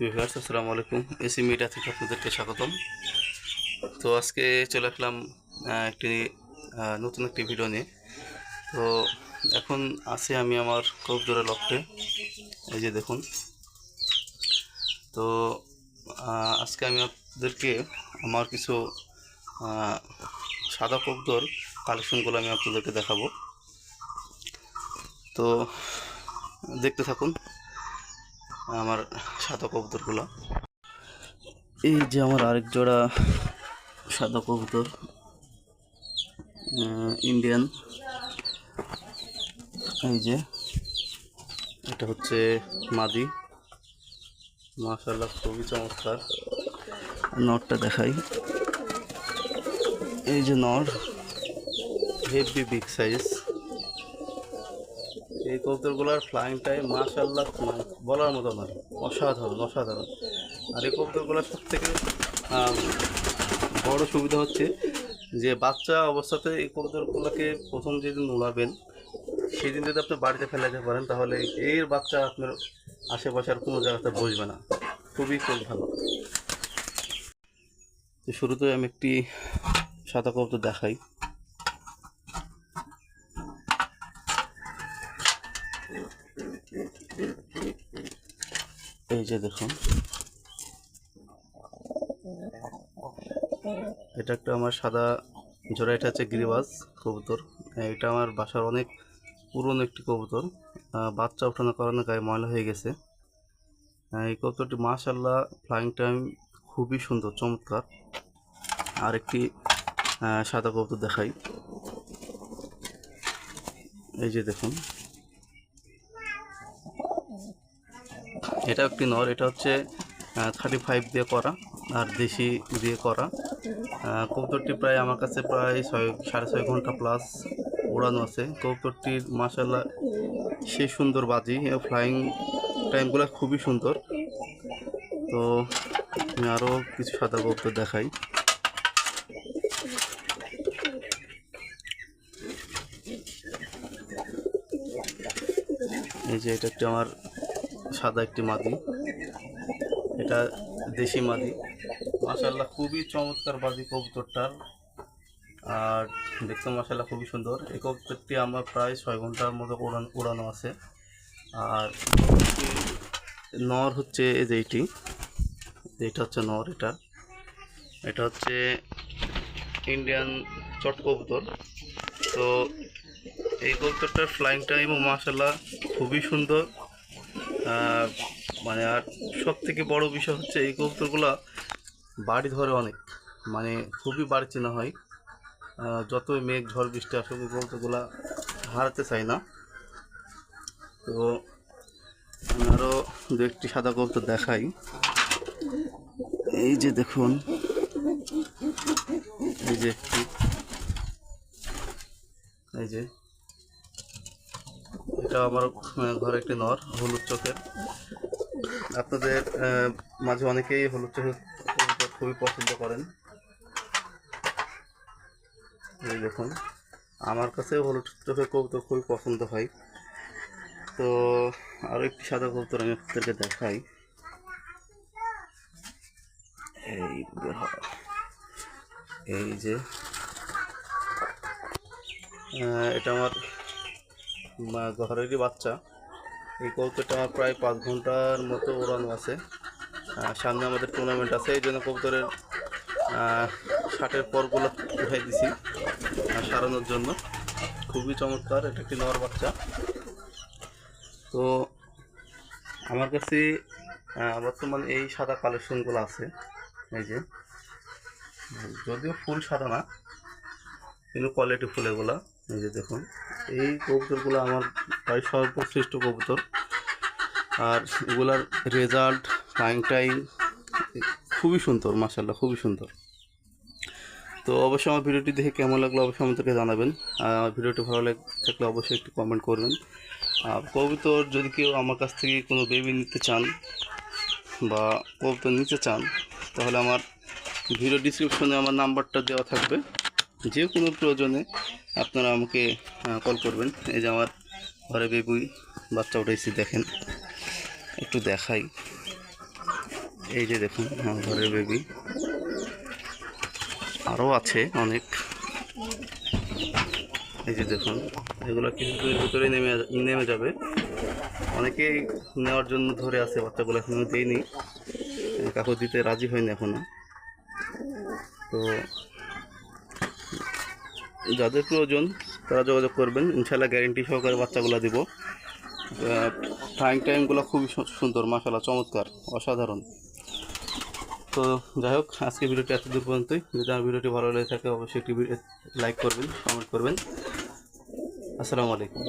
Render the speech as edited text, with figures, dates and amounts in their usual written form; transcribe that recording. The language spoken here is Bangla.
ভিউয়ার্স আসসালামু আলাইকুম। এসি মিডিয়া থেকে আপনাদেরকে স্বাগতম। তো আজকে চলে আসলাম একটি নতুন একটি ভিডিও নিয়ে। তো এখন আছি আমি আমার কবুতরের লফটে। এই যে দেখুন। তো আজকে আমি আপনাদেরকে আমার কিছু সাদা কবুতর কালেকশনগুলো আমি আপনাদেরকে দেখাবো। তো দেখতে থাকুন আমার সাদা কবুতরগুলো। এই যে আমার আরেক জোড়া সাদা কবুতর, ইন্ডিয়ান। এই যে এটা হচ্ছে মাদি, মাশাআল্লাহ খুবই চমৎকার। নরটা দেখাই। এই যে নর, হেভি বিগ সাইজ। এই কবুতরগুলোর ফ্লাইং টাইম মাশাআল্লাহ বলার মতো নয়, অসাধারণ অসাধারণ। আর এই কবুতরগুলোর সব থেকে বড় সুবিধা হচ্ছে যে বাচ্চা অবস্থাতে এই কবুতরগুলোকে প্রথম যেদিন উড়াবেন সেদিন যদি আপনি বাড়িতে ফেলাইতে পারেন তাহলে এর বাচ্চা আপনার আশেপাশে আর কোনো জায়গাতে বসবে না। খুবই খুব ভালো। তো শুরুতে আমি একটি সাদা কবুতর দেখাই। এই যে দেখুন, এটা একটা আমার সাদা জোড়া। এটা হচ্ছে গিরিবাজ কবুতর। এটা আমার বাসার অনেক পুরনো একটি কবুতর। বাচ্চা ওঠানোর কারণে গায়ে ময়লা হয়ে গেছে। এই কবুতরটি মাশাআল্লাহ ফ্লাইং টাইম খুবই সুন্দর, চমৎকার। আর একটি সাদা কবুতর দেখাই। এই যে দেখুন, এটা একটি নর। এটা হচ্ছে 35 দিয়ে করা আর দেশি দিয়ে করা। কবুতরটি প্রায় আমার কাছে প্রায় 6.5 ঘন্টা প্লাস উড়ানো আছে। কবুতরটির মাশাআল্লাহ সেই সুন্দর বাজি, ফ্লাইং টাইমগুলো খুবই সুন্দর। তো আমি আরও কিছু সাদা কবুতর দেখাই। এই যে এটা একটি আমার সাদা একটি মাদি, এটা দেশি মাদি। মাশাআল্লাহ খুবই চমৎকার বাজি কবুতরটার, আর দেখতে মাশাআল্লাহ খুবই সুন্দর। এই কবুতরটি আমার প্রায় 6 ঘন্টার মতো উড়ানো আছে। আর নর হচ্ছে এই যে এটা হচ্ছে নর। এটা হচ্ছে ইন্ডিয়ান চট কবুতর। তো এই কবুতরটার ফ্লাইং টাইমও মাশাআল্লাহ খুবই সুন্দর। মানে আর সব থেকে বড় বিষয় হচ্ছে এই কবুতরগুলো বাড়ি ধরে অনেক, মানে খুবই বাড়ি চেনা হয়। যতই মেঘ ঝড় বৃষ্টি আসুক এই কবুতরগুলো হারাতে চাই না। তো আমি আরও দু একটি সাদা কবুতর দেখাই। এই যে দেখুন, এই যে এটা আমার ঘরে একটি নর, হলুদ চোখের। আপনাদের মাঝে অনেকেই হলুদ চোখের কবুতর খুবই পছন্দ করেন। এই দেখুন, আমার কাছে হলুদ চোখের কবুতর খুবই পছন্দ হয়। তো আরও একটি সাদা কবুতর আমি আপনাদেরকে দেখাই। এই যে এটা আমার ঘরেরই বাচ্চা। এই কবুতরটা আমার প্রায় 5 ঘন্টার মতো উড়ানো আছে। সামনে আমাদের টুর্নামেন্ট আছে, এই জন্য কবুতরের শার্টের পরগুলো উঠাই দিছি সারানোর জন্য। খুবই চমৎকার, এটা একটি নর বাচ্চা। তো আমার কাছে বর্তমানে এই সাদা কালেকশনগুলো আছে। এই যে যদিও ফুল সাদা না, কিন্তু কোয়ালিটি ফুল এগুলা। এই যে দেখুন, এই কবুতরগুলো আমার প্রায় সর্বশ্রেষ্ঠ কবুতর। আর এগুলার রেজাল্ট, ফ্লাইং টাইম খুবই সুন্দর, মাশাআল্লাহ খুবই সুন্দর। তো অবশ্যই আমার ভিডিওটি দেখে কেমন লাগলো অবশ্যই আমাদেরকে জানাবেন। আমার ভিডিওটি ভালো থাকলে অবশ্যই একটু কমেন্ট করবেন। কবুতর যদি কেউ আমার কাছ থেকে কোনো বেবি নিতে চান বা কবুতর নিতে চান তাহলে আমার ভিডিও ডিসক্রিপশনে আমার নাম্বারটা দেওয়া থাকবে। যে কোনো প্রয়োজনে আপনারা আমাকে কল করবেন। এই যে আমার ঘরে বেবি বাচ্চা উঠেছি, দেখেন একটু দেখাই। এই যে দেখুন আমার ঘরের বেবি, আরও আছে অনেক। এই যে দেখুন, এগুলো কিছুদিনের ভিতরে নেমে নেমে যাবে। অনেকেই নেওয়ার জন্য ধরে আছে, বাচ্চাগুলো এখনও দেয়নি, কাকু দিতে রাজি হয়নি এখনো। তো যাদের প্রয়োজন তারা যোগাযোগ করবেন, ইনশাল্লাহ গ্যারেন্টি সহকারে বাচ্চাগুলো দিব। ফ্লাইং টাইমগুলো খুবই সুন্দর, মাশাআল্লাহ, চমৎকার, অসাধারণ। তো যাই হোক, আজকে ভিডিওটি এত দূর পর্যন্তই। যদি আমার ভিডিওটি ভালো লেগে থাকে অবশ্যই একটি লাইক করবেন, কমেন্ট করবেন। আসসালামু আলাইকুম।